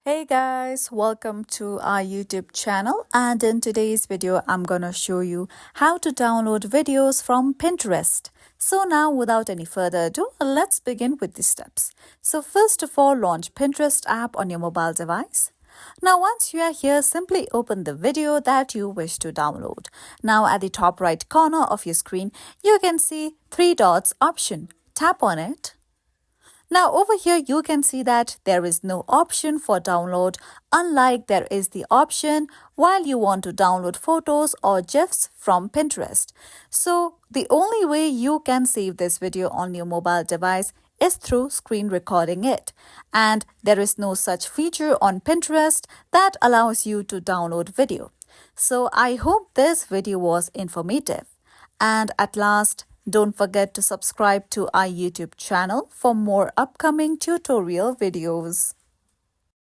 Hey guys, welcome to our YouTube channel, and in today's video I'm gonna show you how to download videos from Pinterest. So now without any further ado, let's begin with the steps. So first of all, launch Pinterest app on your mobile device. Now once you are here, simply open the video that you wish to download. Now at the top right corner of your screen, you can see three dots option. Tap on it. Now over here you can see that there is no option for download, unlike there is the option while you want to download photos or GIFs from Pinterest. So the only way you can save this video on your mobile device is through screen recording it. And there is no such feature on Pinterest that allows you to download video. So I hope this video was informative. And at last, don't forget to subscribe to our YouTube channel for more upcoming tutorial videos.